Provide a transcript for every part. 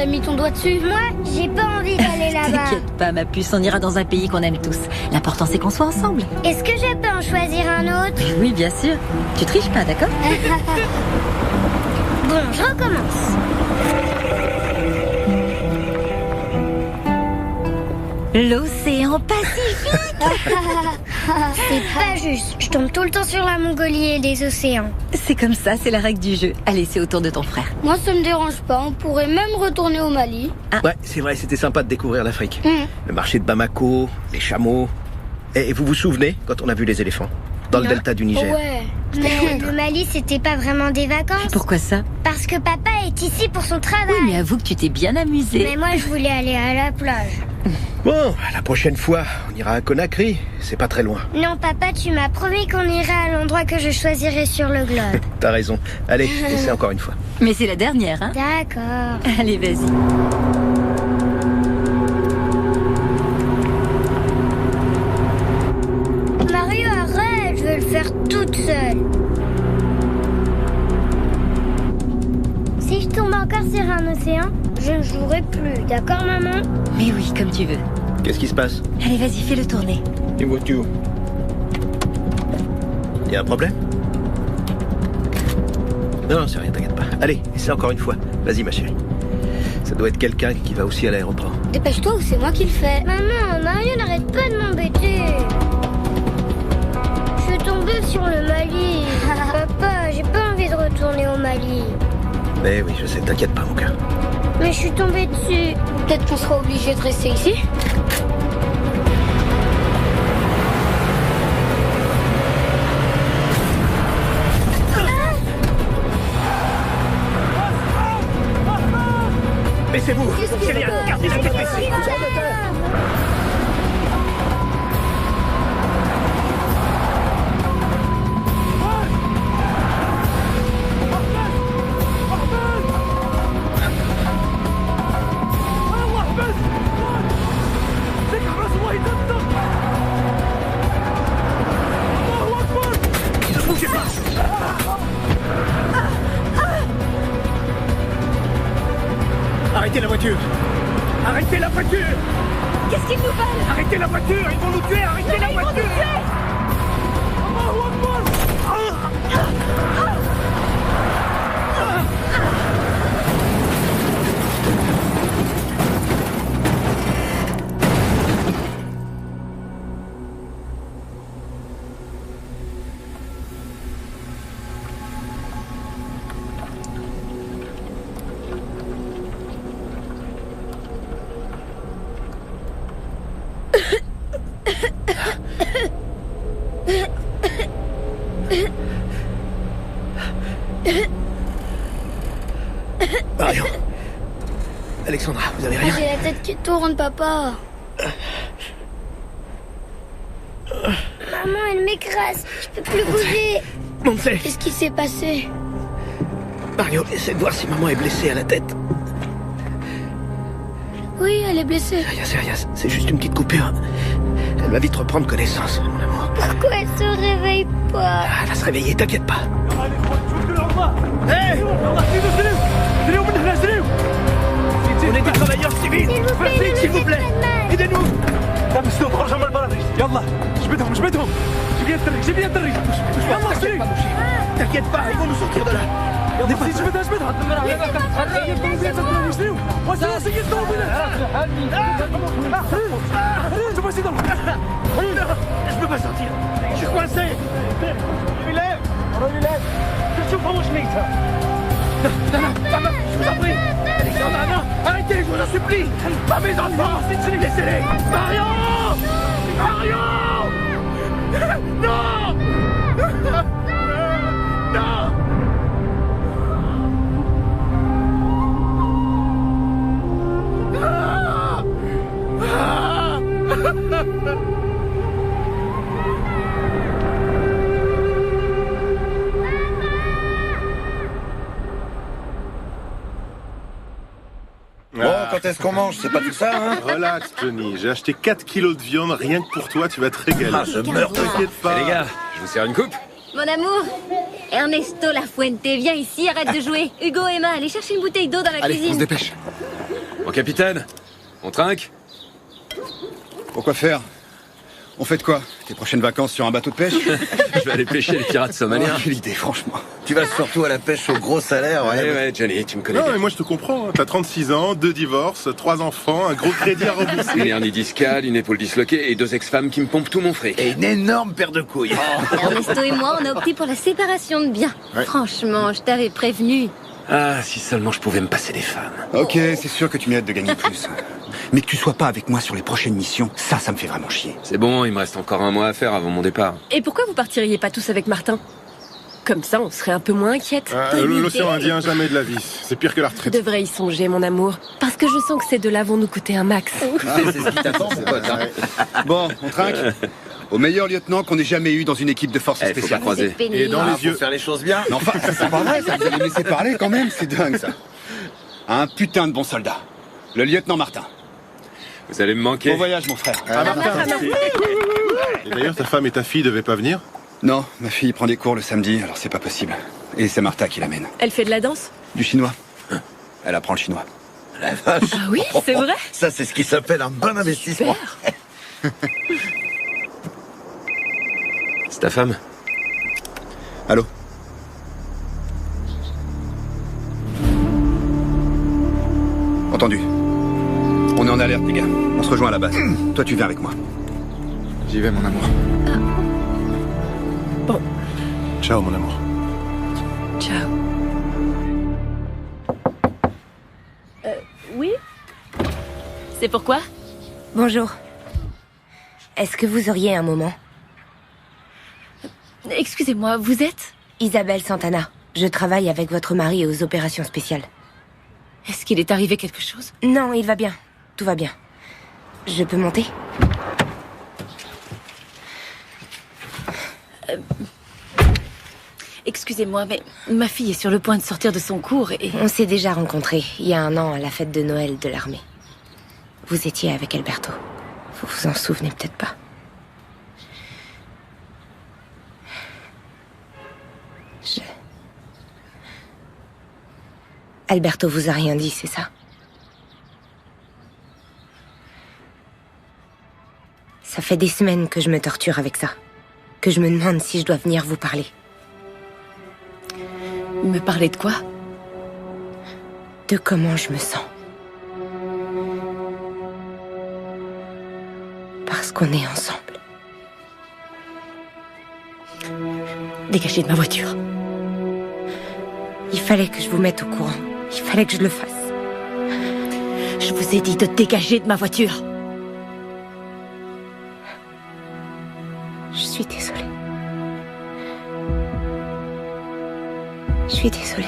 mis ton doigt dessus? Moi, j'ai pas envie d'aller là-bas. T'inquiète pas, ma puce, on ira dans un pays qu'on aime tous. L'important, c'est qu'on soit ensemble. Est-ce que je peux en choisir un autre? Oui, bien sûr. Tu triches pas, d'accord? Bon, je recommence. L'océan Pacifique. C'est pas juste. Je tombe tout le temps sur la Mongolie et les océans. C'est comme ça, c'est la règle du jeu. Allez, c'est au tour de ton frère. Moi, ça me dérange pas. On pourrait même retourner au Mali. Ouais, c'est vrai, c'était sympa de découvrir l'Afrique. Le marché de Bamako, les chameaux. Et vous vous souvenez quand on a vu les éléphants dans le delta du Niger? Ouais. Mais le Mali, c'était pas vraiment des vacances. Pourquoi ça? Parce que papa est ici pour son travail. Oui, mais avoue que tu t'es bien amusé. Mais moi, je voulais aller à la plage. Bon, la prochaine fois, on ira à Conakry. C'est pas très loin. Non, papa, tu m'as promis qu'on irait à l'endroit que je choisirais sur le globe. T'as raison. Allez, essaie encore une fois. Mais c'est la dernière, hein? D'accord. Allez, vas-y. Mario, arrête, je veux le faire toute seule. Si je tombe encore sur un océan, je ne jouerai plus, d'accord, maman? Mais oui, comme tu veux. Qu'est-ce qui se passe? Allez, vas-y, fais-le tourner. Une voiture. Y a un problème? Non, c'est rien, t'inquiète pas. Allez, essaie encore une fois. Vas-y, ma chérie. Ça doit être quelqu'un qui va aussi à l'aéroport. Dépêche-toi ou c'est moi qui le fais. Maman, Mario n'arrête pas de m'embêter. Je suis tombée sur le Mali. Papa, j'ai pas envie de retourner au Mali. Mais oui, je sais, t'inquiète pas, mon cœur. Mais je suis tombée dessus. Peut-être qu'on sera obligé de rester ici. Mais c'est vous! C'est rien! Gardez la tête ici! Ne bougez pas! Arrêtez la voiture! Arrêtez la voiture! Qu'est-ce qu'ils nous veulent? Arrêtez la voiture! Ils vont nous tuer! Arrêtez la voiture! Marion. Alexandra, vous avez rien? J'ai la tête qui tourne, papa. Maman, elle m'écrase. Je peux plus bouger. Monse! Qu'est-ce qui s'est passé? Mario, essaie de voir si maman est blessée à la tête. Oui, elle est blessée. C'est rien, c'est juste une petite coupure. Elle va vite reprendre connaissance, mon amour. Pourquoi elle se réveille pas? Ah, elle va se réveiller, t'inquiète pas. Hé! On est des travailleurs civils! S'il vous plaît! Aidez-nous! T'inquiète pas, ils vont nous sortir de là! Je peux pas sortir! Je suis coincé! Non, je vous en prie! Alexandra, non! Arrêtez, je vous en supplie! Pas mes enfants! Laissez-les! Marion! Marion! Non! Non! Bon, quand est-ce qu'on mange? C'est pas tout ça, hein? Relax, Johnny. J'ai acheté 4 kilos de viande rien que pour toi. Tu vas te régaler. Ah, je meurs. T'inquiète pas. Les gars, je vous sers une coupe? Mon amour, Ernesto Lafuente, viens ici, arrête de jouer. Hugo, Emma, allez chercher une bouteille d'eau dans la Allez, on se cuisine. dépêche. Mon capitaine, on trinque? Pourquoi faire? On fait de quoi? Tes prochaines vacances sur un bateau de pêche? Je vais aller pêcher les pirates somaliens. Quelle idée, franchement. Tu vas surtout à la pêche au gros salaire, Ouais, Johnny, tu me connais Non, bien. mais moi je te comprends. T'as 36 ans, 2 divorces, 3 enfants, un gros crédit à rembourser. Une hernie discale, une épaule disloquée et 2 ex-femmes qui me pompent tout mon fric. Et une énorme paire de couilles. Ernesto et moi, on a opté pour la séparation de biens. Ouais. Franchement, je t'avais prévenu. Ah, si seulement je pouvais me passer des femmes. Ok, c'est sûr que tu mérites de gagner plus. Mais que tu sois pas avec moi sur les prochaines missions, ça me fait vraiment chier. C'est bon, il me reste encore un mois à faire avant mon départ. Et pourquoi vous partiriez pas tous avec Martin? Comme ça, on serait un peu moins inquiète. L'océan Indien, jamais de la vie. C'est pire que la Tu retraite. devrais y songer, mon amour. Parce que je sens que ces deux-là vont nous coûter un max. C'est ce qui t'attend, c'est pas ça. Bon, on trinque. Au meilleur lieutenant qu'on ait jamais eu dans une équipe de forces Faut pas spéciales. croiser. Et dans les yeux. Faut faire les choses bien. Mais enfin, c'est pas vrai, ça, vous allez me laisser parler quand même, c'est dingue ça. Un putain de bon soldat. Le lieutenant Martin. Vous allez me manquer. Bon voyage, mon frère. Et d'ailleurs, ta femme et ta fille devaient pas venir? Non, ma fille prend des cours le samedi, alors c'est pas possible. Et c'est Martha qui l'amène. Elle fait de la danse? Du chinois. Elle apprend le chinois. La vache. Ah oui, c'est vrai? Ça, c'est ce qui s'appelle un bon investissement. C'est ta femme? Allô? Entendu. On est en alerte, les gars. On se rejoint à la base. Toi, tu viens avec moi. J'y vais, mon amour. Bon, Ciao, mon amour. ciao. Oui? C'est pourquoi? Bonjour. Est-ce que vous auriez un moment? Excusez-moi, vous êtes? Isabelle Santana. Je travaille avec votre mari aux opérations spéciales. Est-ce qu'il est arrivé quelque chose? Non, il va bien. Tout va bien. Je peux monter? Excusez-moi, mais ma fille est sur le point de sortir de son cours et... On s'est déjà rencontrés il y a 1 an à la fête de Noël de l'armée. Vous étiez avec Alberto. Vous vous en souvenez peut-être pas. Alberto vous a rien dit, c'est ça? Ça fait des semaines que je me torture avec ça. Que je me demande si je dois venir vous parler. Me parler de quoi? De comment je me sens. Parce qu'on est ensemble. Dégagez de ma voiture. Il fallait que je vous mette au courant. Il fallait que je le fasse. Je vous ai dit de dégager de ma voiture. Je suis désolée. Je suis désolée.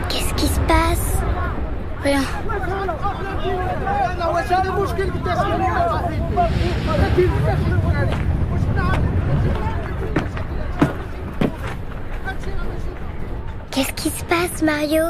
Qu'est-ce qui se passe? Rien. Qu'est-ce qui se passe, Mario?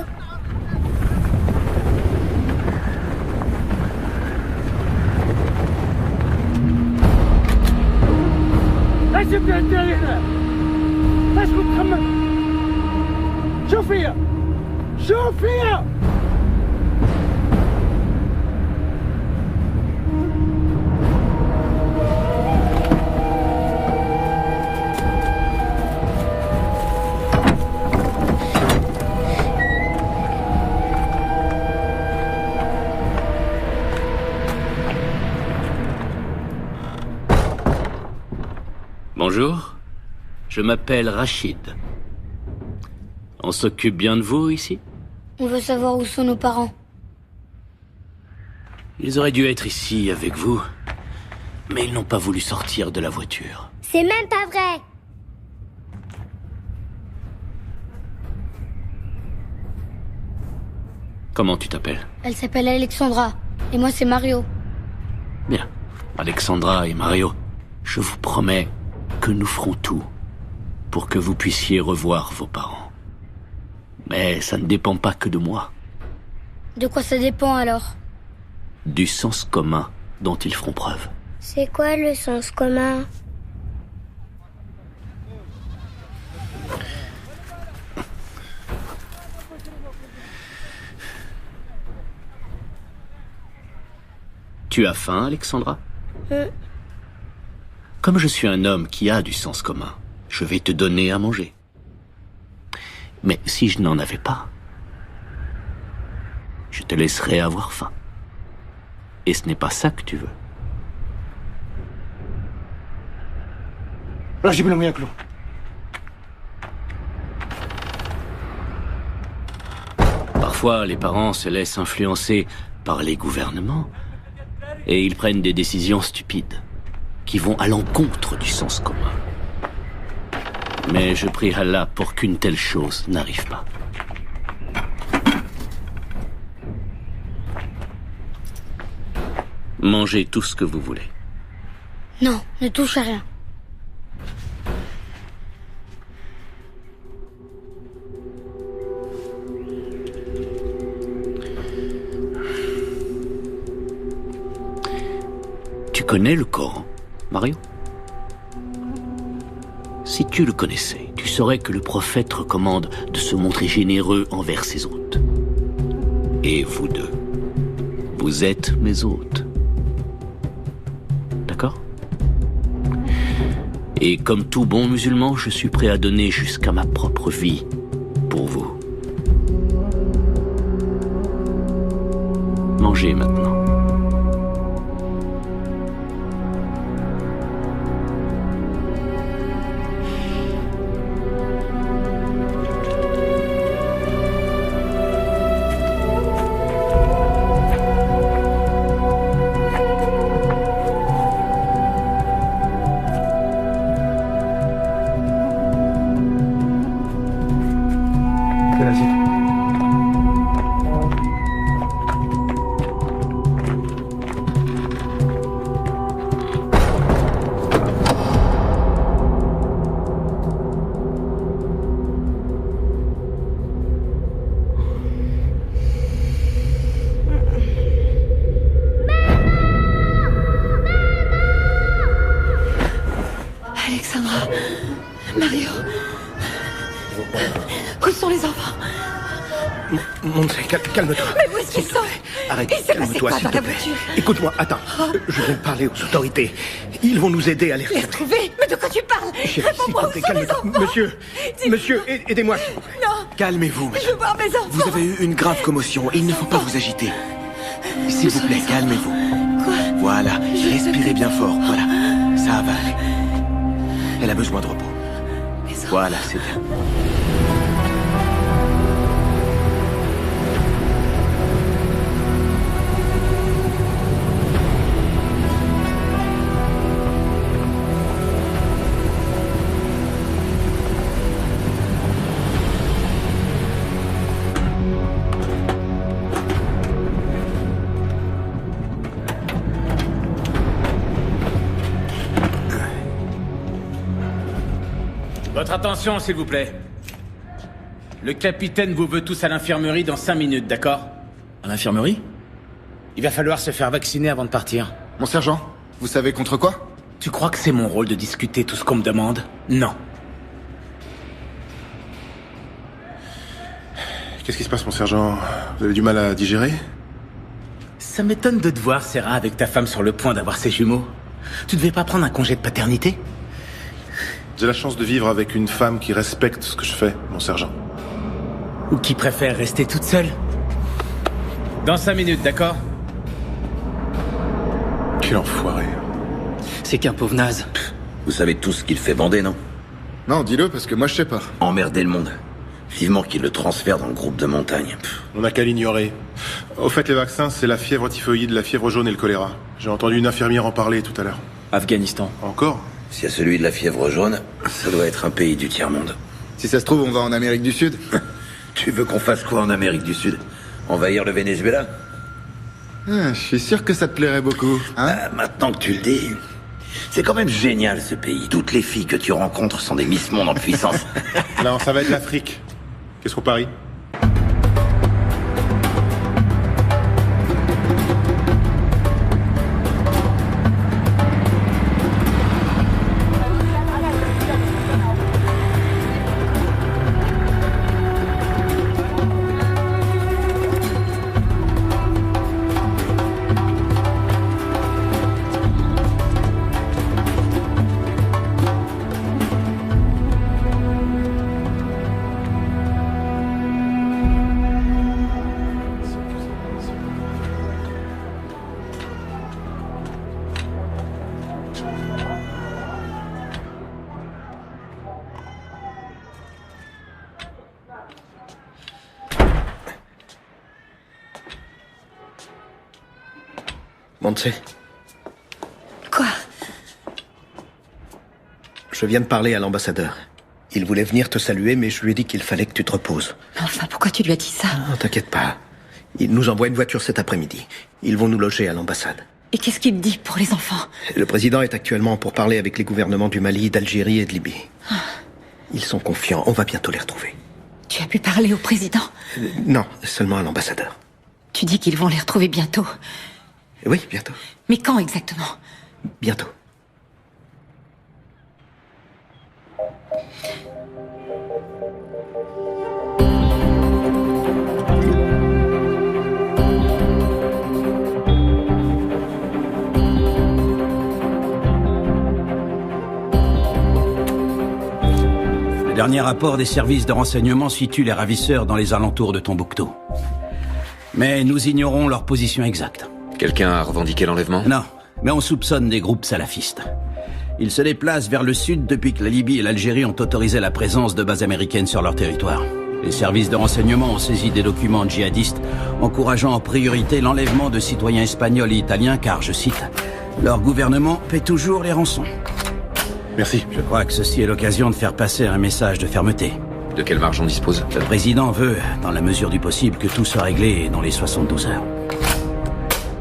Bonjour, je m'appelle Rachid. On s'occupe bien de vous ici? On veut savoir où sont nos parents. Ils auraient dû être ici avec vous, mais ils n'ont pas voulu sortir de la voiture. C'est même pas vrai. Comment tu t'appelles? Elle s'appelle Alexandra. Et moi, c'est Mario. Bien. Alexandra et Mario, je vous promets que nous ferons tout pour que vous puissiez revoir vos parents. Mais ça ne dépend pas que de moi. De quoi ça dépend alors? Du sens commun dont ils feront preuve. C'est quoi le sens commun? Tu as faim, Alexandra? Comme je suis un homme qui a du sens commun, je vais te donner à manger. Mais si je n'en avais pas, je te laisserai avoir faim. Et ce n'est pas ça que tu veux. Parfois, les parents se laissent influencer par les gouvernements et ils prennent des décisions stupides qui vont à l'encontre du sens commun. Mais je prie Allah pour qu'une telle chose n'arrive pas. Mangez tout ce que vous voulez. Non, ne touche à rien. Tu connais le Coran, Mario? Si tu le connaissais, tu saurais que le prophète recommande de se montrer généreux envers ses hôtes. Et vous deux, vous êtes mes hôtes. D'accord? Et comme tout bon musulman, je suis prêt à donner jusqu'à ma propre vie pour vous. Mangez maintenant. Alexandra, Mario, où sont les enfants? Montrez, calme-toi. Mais où est-ce qu'ils sont? Arrête, Il s'est passé calme-toi, quoi s'il dans te la plaît. voiture? Écoute-moi, attends. Je viens de parler aux autorités. Ils vont nous aider à les Les retrouver? Mais de quoi tu parles? Chérie, s'il Réponds-moi, te plaît, où sont les calme-toi. enfants? Monsieur, aidez-moi, s'il vous plaît. Non, Calmez-vous, je veux voir mes enfants. vous avez eu une grave commotion. Il ne faut pas vous agiter. S'il vous plaît, calmez-vous. Quoi? Voilà, respirez bien fort. Voilà, ça va aller. Elle a besoin de repos. Voilà, c'est bien. Votre attention, s'il vous plaît. Le capitaine vous veut tous à l'infirmerie dans 5 minutes, d'accord? À l'infirmerie? Il va falloir se faire vacciner avant de partir. Mon sergent, vous savez contre quoi? Tu crois que c'est mon rôle de discuter tout ce qu'on me demande? Non. Qu'est-ce qui se passe, mon sergent? Vous avez du mal à digérer? Ça m'étonne de te voir, Sarah, avec ta femme sur le point d'avoir ses jumeaux. Tu devais pas prendre un congé de paternité? J'ai la chance de vivre avec une femme qui respecte ce que je fais, mon sergent. Ou qui préfère rester toute seule? Dans 5 minutes, d'accord? Quel enfoiré. C'est qu'un pauvre naze. Vous savez tous ce qu'il fait bander, non? Non, dis-le, parce que moi je sais pas. Emmerder le monde. Vivement qu'il le transfère dans le groupe de montagne. On n'a qu'à l'ignorer. Au fait, les vaccins, c'est la fièvre typhoïde, la fièvre jaune et le choléra. J'ai entendu une infirmière en parler tout à l'heure. Afghanistan. Encore? S'il y a celui de la fièvre jaune, ça doit être un pays du tiers-monde. Si ça se trouve, on va en Amérique du Sud. Tu veux qu'on fasse quoi en Amérique du Sud? Envahir le Venezuela? Je suis sûr que ça te plairait beaucoup. Hein? Maintenant que tu le dis... C'est quand même génial, ce pays. Toutes les filles que tu rencontres sont des Miss Monde en puissance. Non, ça va être l'Afrique. Qu'est-ce qu'on parie? Montse. Quoi? Je viens de parler à l'ambassadeur. Il voulait venir te saluer, mais je lui ai dit qu'il fallait que tu te reposes. Mais enfin, pourquoi tu lui as dit ça? Non, t'inquiète pas. Il nous envoie une voiture cet après-midi. Ils vont nous loger à l'ambassade. Et qu'est-ce qu'il me dit pour les enfants? Le président est actuellement pour parler avec les gouvernements du Mali, d'Algérie et de Libye. Ils sont confiants, on va bientôt les retrouver. Tu as pu parler au président? Non, seulement à l'ambassadeur. Tu dis qu'ils vont les retrouver bientôt? Oui, bientôt. Mais quand exactement? Bientôt. Le dernier rapport des services de renseignement situe les ravisseurs dans les alentours de Tombouctou. Mais nous ignorons leur position exacte. Quelqu'un a revendiqué l'enlèvement? Non, mais on soupçonne des groupes salafistes. Ils se déplacent vers le sud depuis que la Libye et l'Algérie ont autorisé la présence de bases américaines sur leur territoire. Les services de renseignement ont saisi des documents djihadistes encourageant en priorité l'enlèvement de citoyens espagnols et italiens car, je cite, leur gouvernement paie toujours les rançons. Merci. Je crois que ceci est l'occasion de faire passer un message de fermeté. De quelle marge on dispose? Le président veut, dans la mesure du possible, que tout soit réglé dans les 72 heures.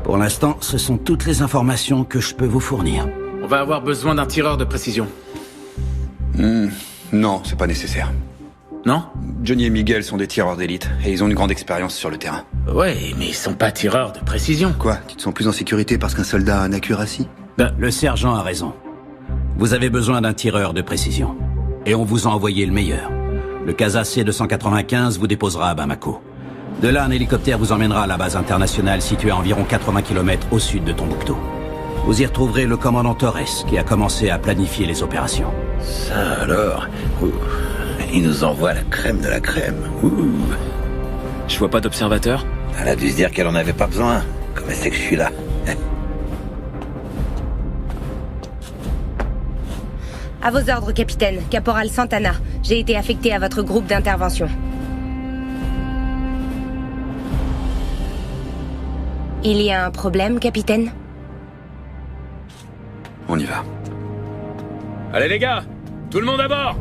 Pour l'instant, ce sont toutes les informations que je peux vous fournir. On va avoir besoin d'un tireur de précision. Non, c'est pas nécessaire. Non? Johnny et Miguel sont des tireurs d'élite, et ils ont une grande expérience sur le terrain. Ouais, mais ils sont pas tireurs de précision. Quoi? Tu te sens plus en sécurité parce qu'un soldat a un accuracy? Le sergent a raison. Vous avez besoin d'un tireur de précision. Et on vous a envoyé le meilleur. Le Casa C-295 vous déposera à Bamako. De là, un hélicoptère vous emmènera à la base internationale située à environ 80 km au sud de Tombouctou. Vous y retrouverez le commandant Torres, qui a commencé à planifier les opérations. Ça alors? Il nous envoie la crème de la crème. Je vois pas d'observateur. Elle a dû se dire qu'elle en avait pas besoin. Comme elle sait que je suis là. À vos ordres, capitaine. Caporal Santana. J'ai été affecté à votre groupe d'intervention. Il y a un problème, capitaine? On y va. Allez les gars, tout le monde à bord!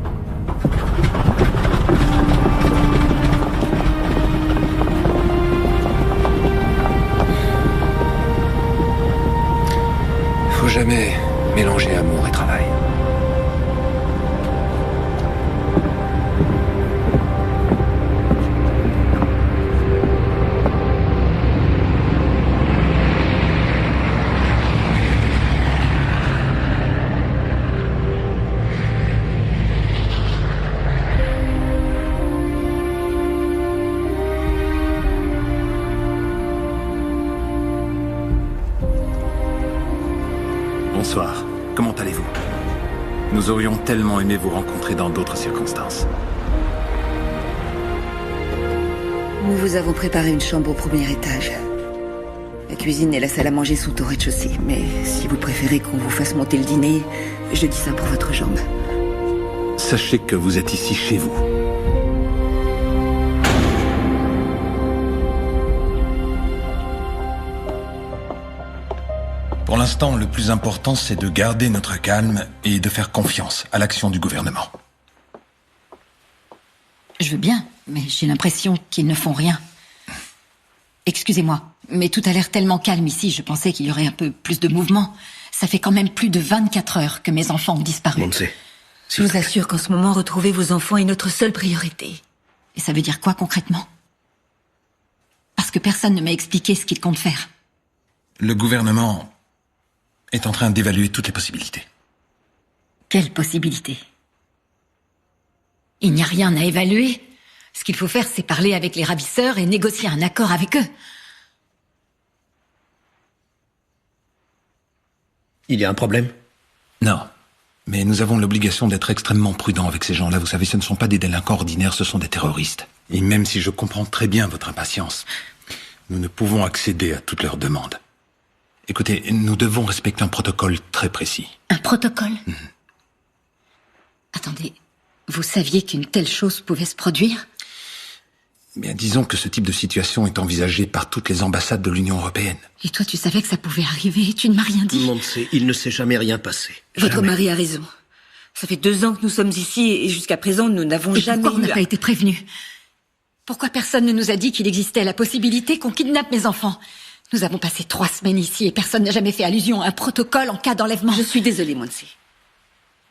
Faut jamais mélanger amour et travail. Bonsoir. Comment allez-vous? Nous aurions tellement aimé vous rencontrer dans d'autres circonstances. Nous vous avons préparé une chambre au premier étage. La cuisine et la salle à manger sont au rez-de-chaussée. Mais si vous préférez qu'on vous fasse monter le dîner, je dis ça pour votre jambe. Sachez que vous êtes ici chez vous. Pour l'instant, le plus important, c'est de garder notre calme et de faire confiance à l'action du gouvernement. Je veux bien, mais j'ai l'impression qu'ils ne font rien. Excusez-moi, mais tout a l'air tellement calme ici, je pensais qu'il y aurait un peu plus de mouvement. Ça fait quand même plus de 24 heures que mes enfants ont disparu. Je vous assure qu'en ce moment, retrouver vos enfants est notre seule priorité. Et ça veut dire quoi concrètement? Parce que personne ne m'a expliqué ce qu'il compte faire. Le gouvernement est en train d'évaluer toutes les possibilités. Quelle possibilité? Il n'y a rien à évaluer. Ce qu'il faut faire, c'est parler avec les ravisseurs et négocier un accord avec eux. Il y a un problème? Non. Mais nous avons l'obligation d'être extrêmement prudents avec ces gens-là. Vous savez, ce ne sont pas des délinquants ordinaires, ce sont des terroristes. Et même si je comprends très bien votre impatience, nous ne pouvons accéder à toutes leurs demandes. Écoutez, nous devons respecter un protocole très précis. Un protocole? Attendez, vous saviez qu'une telle chose pouvait se produire? Bien, disons que ce type de situation est envisagé par toutes les ambassades de l'Union européenne. Et toi, tu savais que ça pouvait arriver et tu ne m'as rien dit? Monse, il ne s'est jamais rien passé. Votre mari a raison. Ça fait 2 ans que nous sommes ici et jusqu'à présent, nous n'avons jamais pourquoi on n'a pas été prévenus? Pourquoi personne ne nous a dit qu'il existait la possibilité qu'on kidnappe mes enfants? Nous avons passé 3 semaines ici et personne n'a jamais fait allusion à un protocole en cas d'enlèvement. Je suis désolée, Monse.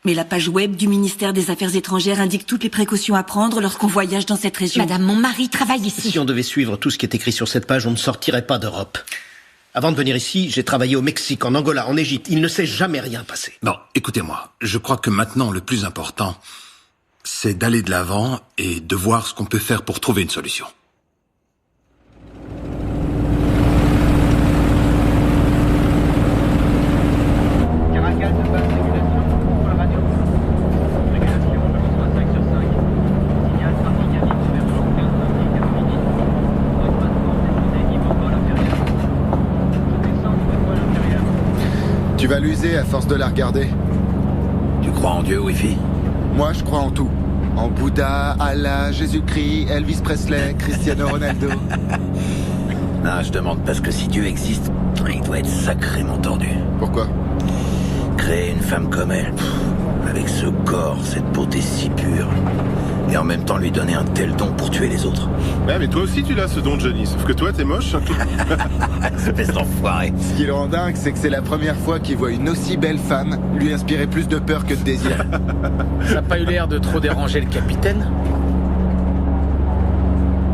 Mais la page web du ministère des Affaires étrangères indique toutes les précautions à prendre lorsqu'on voyage dans cette région. Madame, mon mari travaille ici. Si on devait suivre tout ce qui est écrit sur cette page, on ne sortirait pas d'Europe. Avant de venir ici, j'ai travaillé au Mexique, en Angola, en Égypte. Il ne s'est jamais rien passé. Bon, écoutez-moi. Je crois que maintenant, le plus important, c'est d'aller de l'avant et de voir ce qu'on peut faire pour trouver une solution. Tu vas l'user à force de la regarder. Tu crois en Dieu, Wi-Fi? Moi, je crois en tout. En Bouddha, Allah, Jésus-Christ, Elvis Presley, Cristiano Ronaldo. Non, je demande parce que si Dieu existe, il doit être sacrément tordu. Pourquoi? Créer une femme comme elle, avec ce corps, cette beauté si pure, et en même temps lui donner un tel don pour tuer les autres. Ouais, mais toi aussi tu l'as ce don, Johnny, sauf que toi t'es moche. Espèce d'enfoiré. Ce qui le rend dingue, c'est que c'est la première fois qu'il voit une aussi belle femme lui inspirer plus de peur que de désir. Ça n'a pas eu l'air de trop déranger le capitaine?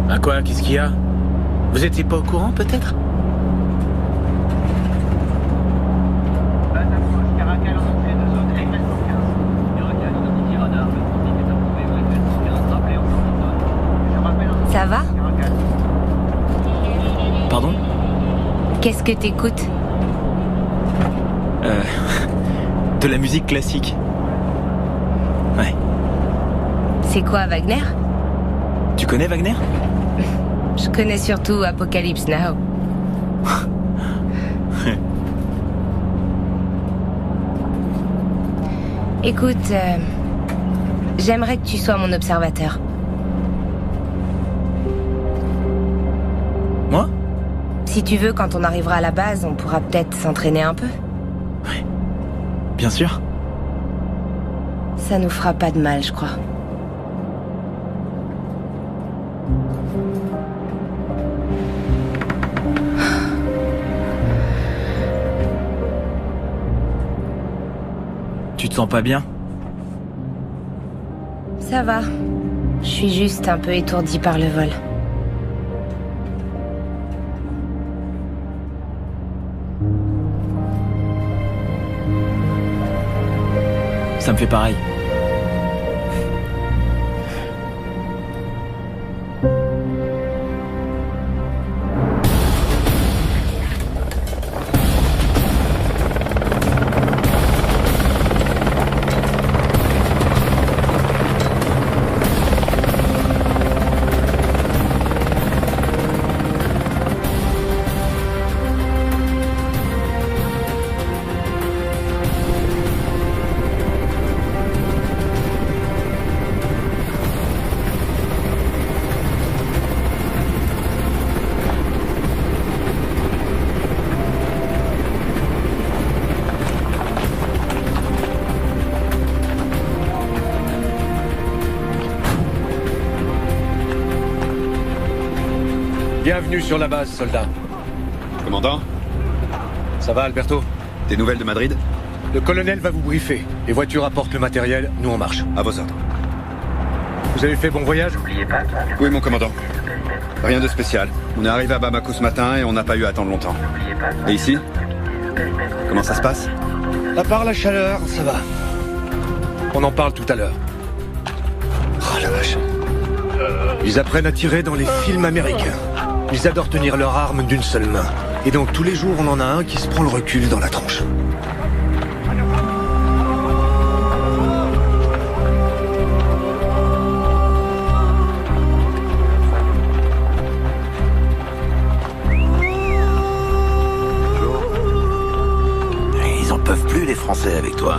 Ah quoi, qu'est-ce qu'il y a? Vous étiez pas au courant, peut-être? Ça va? Pardon? Qu'est-ce que t'écoutes? De la musique classique. Ouais. C'est quoi, Wagner? Tu connais Wagner? Je connais surtout Apocalypse Now. Écoute, j'aimerais que tu sois mon observateur. Moi? Si tu veux, quand on arrivera à la base, on pourra peut-être s'entraîner un peu. Ouais. Bien sûr. Ça nous fera pas de mal, je crois. Tu te sens pas bien? Ça va. Je suis juste un peu étourdie par le vol. Ça me fait pareil. Bienvenue sur la base, soldat. Commandant? Ça va, Alberto? Des nouvelles de Madrid? Le colonel va vous briefer. Les voitures apportent le matériel, nous on marche. À vos ordres. Vous avez fait bon voyage? Oui, mon commandant. Rien de spécial. On est arrivé à Bamako ce matin et on n'a pas eu à attendre longtemps. Et ici? Comment ça se passe? À part la chaleur, ça va. On en parle tout à l'heure. Oh la vache. Ils apprennent à tirer dans les films américains. Ils adorent tenir leur arme d'une seule main. Et donc tous les jours, on en a un qui se prend le recul dans la tronche. Ils en peuvent plus, les Français, avec toi.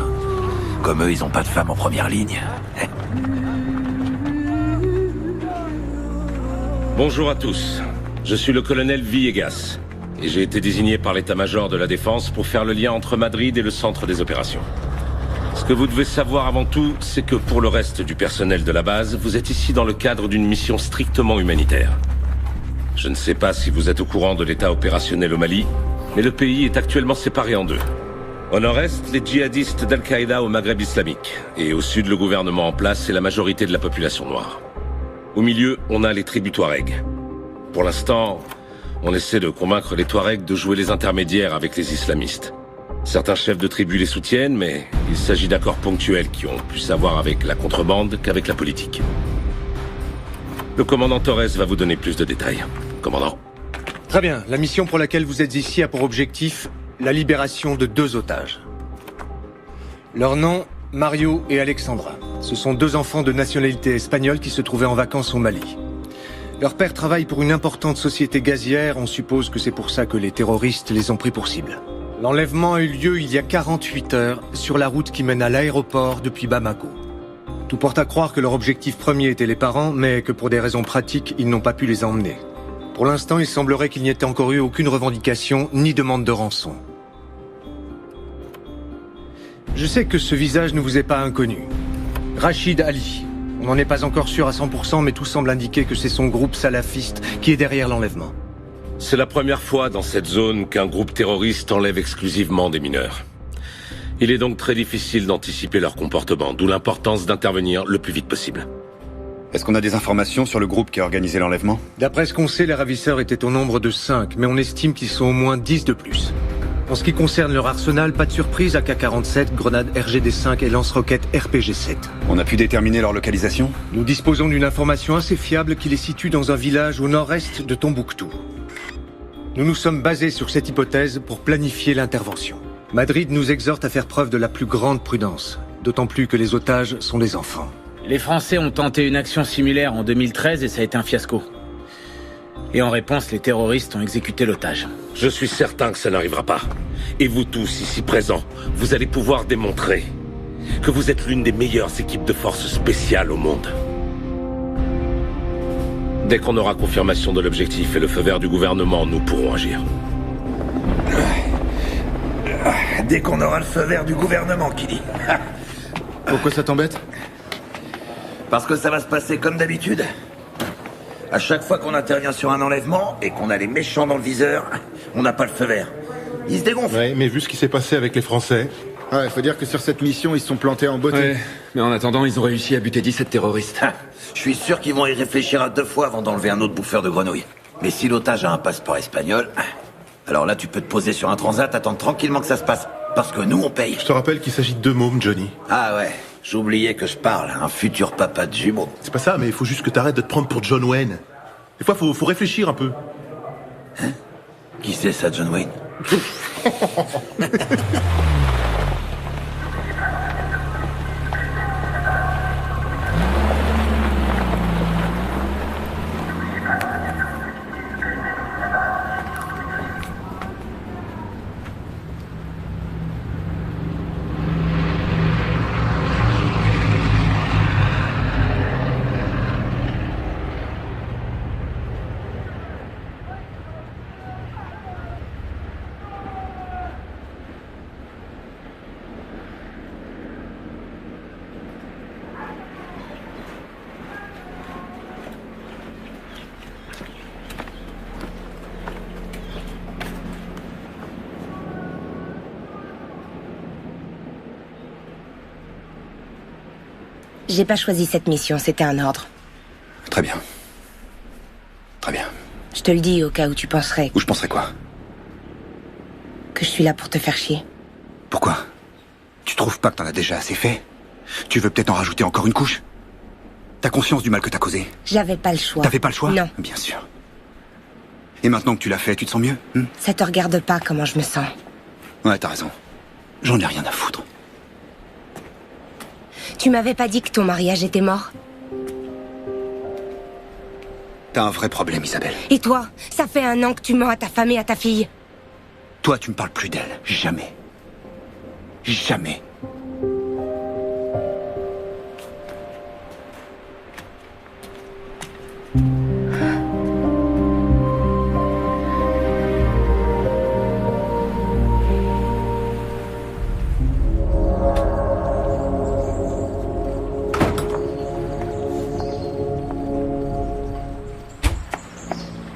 Comme eux, ils ont pas de femmes en première ligne. Bonjour à tous. Je suis le colonel Villegas. Et j'ai été désigné par l'état-major de la Défense pour faire le lien entre Madrid et le centre des opérations. Ce que vous devez savoir avant tout, c'est que pour le reste du personnel de la base, vous êtes ici dans le cadre d'une mission strictement humanitaire. Je ne sais pas si vous êtes au courant de l'état opérationnel au Mali, mais le pays est actuellement séparé en deux. Au nord-est, les djihadistes d'Al-Qaïda au Maghreb islamique, et au sud, le gouvernement en place et la majorité de la population noire. Au milieu, on a les tribus Touaregs. Pour l'instant, on essaie de convaincre les Touaregs de jouer les intermédiaires avec les islamistes. Certains chefs de tribus les soutiennent, mais il s'agit d'accords ponctuels qui ont plus à voir avec la contrebande qu'avec la politique. Le commandant Torres va vous donner plus de détails. Commandant. Très bien. La mission pour laquelle vous êtes ici a pour objectif la libération de 2 otages. Leur nom, Mario et Alexandra. Ce sont 2 enfants de nationalité espagnole qui se trouvaient en vacances au Mali. Leur père travaille pour une importante société gazière, on suppose que c'est pour ça que les terroristes les ont pris pour cible. L'enlèvement a eu lieu il y a 48 heures, sur la route qui mène à l'aéroport depuis Bamako. Tout porte à croire que leur objectif premier était les parents, mais que pour des raisons pratiques, ils n'ont pas pu les emmener. Pour l'instant, il semblerait qu'il n'y ait encore eu aucune revendication, ni demande de rançon. Je sais que ce visage ne vous est pas inconnu. Rachid Ali. On n'en est pas encore sûr à 100%, mais tout semble indiquer que c'est son groupe salafiste qui est derrière l'enlèvement. C'est la première fois dans cette zone qu'un groupe terroriste enlève exclusivement des mineurs. Il est donc très difficile d'anticiper leur comportement, d'où l'importance d'intervenir le plus vite possible. Est-ce qu'on a des informations sur le groupe qui a organisé l'enlèvement? D'après ce qu'on sait, les ravisseurs étaient au nombre de 5, mais on estime qu'ils sont au moins 10 de plus. En ce qui concerne leur arsenal, pas de surprise, AK-47, grenades RGD-5 et lance-roquettes RPG-7. On a pu déterminer leur localisation? Nous disposons d'une information assez fiable qui les situe dans un village au nord-est de Tombouctou. Nous nous sommes basés sur cette hypothèse pour planifier l'intervention. Madrid nous exhorte à faire preuve de la plus grande prudence, d'autant plus que les otages sont des enfants. Les Français ont tenté une action similaire en 2013 et ça a été un fiasco. Et en réponse, les terroristes ont exécuté l'otage. Je suis certain que ça n'arrivera pas. Et vous tous, ici présents, vous allez pouvoir démontrer que vous êtes l'une des meilleures équipes de forces spéciales au monde. Dès qu'on aura confirmation de l'objectif et le feu vert du gouvernement, nous pourrons agir. Dès qu'on aura le feu vert du gouvernement, qui dit. Pourquoi ça t'embête? Parce que ça va se passer comme d'habitude. À chaque fois qu'on intervient sur un enlèvement et qu'on a les méchants dans le viseur, on n'a pas le feu vert. Ils se dégonflent. Ouais, mais vu ce qui s'est passé avec les Français... Ouais, faut dire que sur cette mission, ils se sont plantés en beauté. Ouais, mais en attendant, ils ont réussi à buter 17 terroristes. Je suis sûr qu'ils vont y réfléchir à 2 fois avant d'enlever un autre bouffeur de grenouilles. Mais si l'otage a un passeport espagnol, alors là, tu peux te poser sur un transat, attendre tranquillement que ça se passe. Parce que nous, on paye. Je te rappelle qu'il s'agit de 2 mômes, Johnny. Ah ouais, j'oubliais que je parle à un futur papa de jumeaux. C'est pas ça, mais il faut juste que t'arrêtes de te prendre pour John Wayne. Des fois, faut réfléchir un peu. Hein? Qui c'est ça, John Wayne? J'ai pas choisi cette mission, c'était un ordre. Très bien. Très bien. Je te le dis au cas où tu penserais... Ou je penserais quoi? Que je suis là pour te faire chier. Pourquoi? Tu trouves pas que t'en as déjà assez fait? Tu veux peut-être en rajouter encore une couche? T'as conscience du mal que t'as causé? J'avais pas le choix. T'avais pas le choix? Non. Bien sûr. Et maintenant que tu l'as fait, tu te sens mieux? Ça te regarde pas comment je me sens. Ouais, t'as raison. J'en ai rien à foutre. Tu m'avais pas dit que ton mariage était mort? T'as un vrai problème, Isabelle. Et toi? Ça fait 1 an que tu mens à ta femme et à ta fille. Toi, tu me parles plus d'elle. Jamais. Jamais.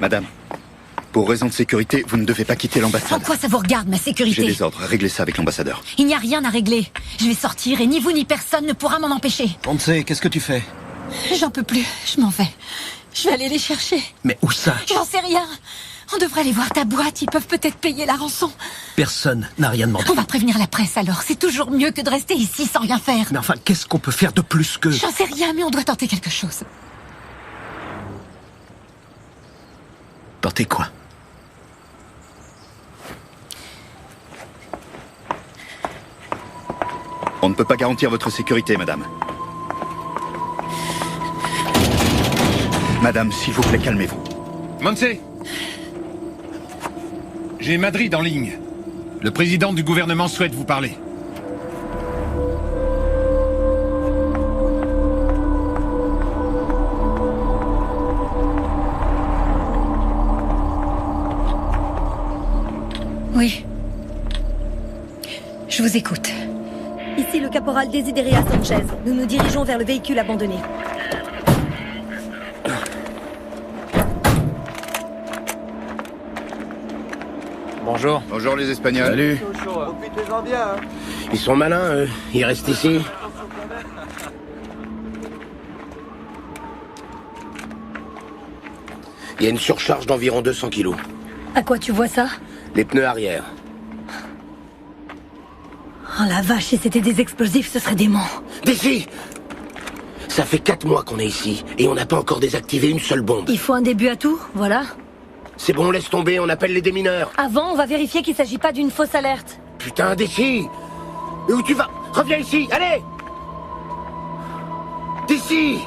Madame, pour raison de sécurité, vous ne devez pas quitter l'ambassade. En quoi ça vous regarde, ma sécurité? J'ai des ordres, réglez ça avec l'ambassadeur. Il n'y a rien à régler. Je vais sortir et ni vous ni personne ne pourra m'en empêcher. On ne sait, qu'est-ce que tu fais? J'en peux plus, je m'en vais. Je vais aller les chercher. Mais où ça? J'en sais rien. On devrait aller voir ta boîte, ils peuvent peut-être payer la rançon. Personne n'a rien demandé. On va prévenir la presse alors, c'est toujours mieux que de rester ici sans rien faire. Mais enfin, qu'est-ce qu'on peut faire de plus que... J'en sais rien, mais on doit tenter quelque chose. Tenter quoi? On ne peut pas garantir votre sécurité, madame. Madame, s'il vous plaît, calmez-vous. Montse, j'ai Madrid en ligne. Le président du gouvernement souhaite vous parler. Oui. Je vous écoute. Ici le caporal Desideria Sanchez. Nous nous dirigeons vers le véhicule abandonné. Bonjour. Bonjour les Espagnols. Salut. Profitez-en bien. Hein. Ils sont malins, eux. Ils restent ici. Il y a une surcharge d'environ 200 kilos. À quoi tu vois ça? Les pneus arrière. Oh la vache, si c'était des explosifs, ce serait dément. D'ici! Ça fait 4 mois qu'on est ici, et on n'a pas encore désactivé une seule bombe. Il faut un début à tout, voilà. C'est bon, laisse tomber, on appelle les démineurs. Avant, on va vérifier qu'il s'agit pas d'une fausse alerte. Putain, d'ici! Et où tu vas? Reviens ici, allez! D'ici!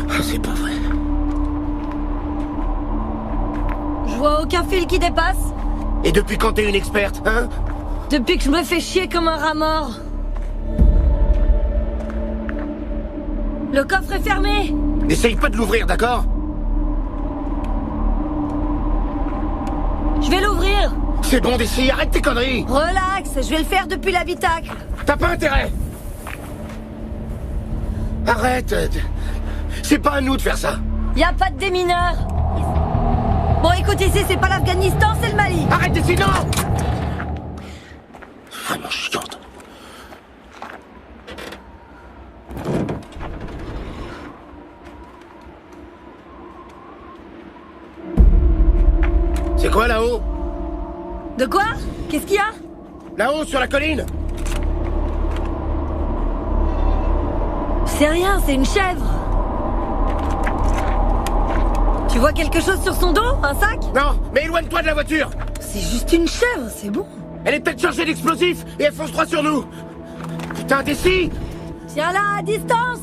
Oh, c'est pas vrai. Je vois aucun fil qui dépasse. Et depuis quand t'es une experte, hein? Depuis que je me fais chier comme un rat mort. Le coffre est fermé. N'essaye pas de l'ouvrir, d'accord? Je vais l'ouvrir. C'est bon, d'ici, arrête tes conneries. Relax, je vais le faire depuis l'habitacle. T'as pas intérêt. Arrête. C'est pas à nous de faire ça. Y a pas de démineurs. Bon, écoute, ici, c'est pas l'Afghanistan, c'est le Mali. Arrête d'ici, non! Vraiment chiante. C'est quoi là-haut? De quoi? Qu'est-ce qu'il y a? Là-haut, sur la colline? C'est rien, c'est une chèvre. Tu vois quelque chose sur son dos? Un sac? Non, mais éloigne-toi de la voiture. C'est juste une chèvre, c'est bon. Elle est peut-être chargée d'explosifs et elle fonce droit sur nous. Putain, d'ici! Tiens là, à distance.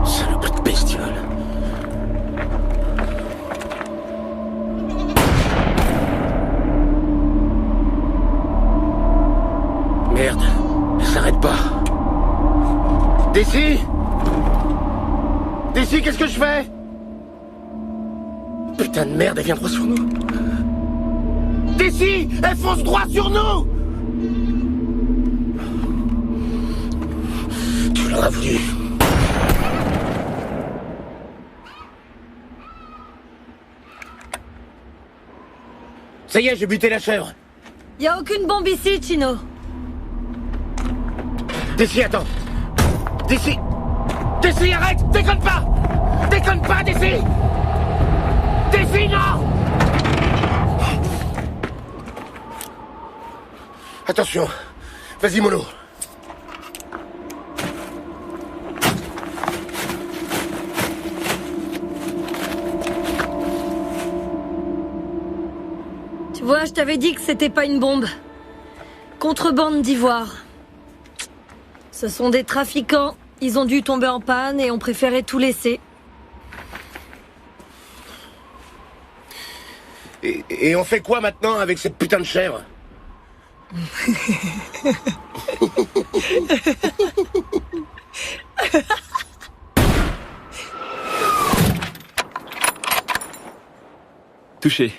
Salope de bestiole. Merde, elle s'arrête pas. D'ici! D'ici, qu'est-ce que je fais? Putain de merde, elle vient droit sur nous. D'ici! Elle fonce droit sur nous! il en a voulu. Ça y est, j'ai buté la chèvre. Y a aucune bombe ici, Chino. D'ici, attends. D'ici, arrête. Déconne pas, d'ici. D'ici, non. Attention. Vas-y, mollo. Tu vois, je t'avais dit que c'était pas une bombe. Contrebande d'ivoire. Ce sont des trafiquants. Ils ont dû tomber en panne et ont préféré tout laisser. Et on fait quoi maintenant avec cette putain de chèvre? Touché.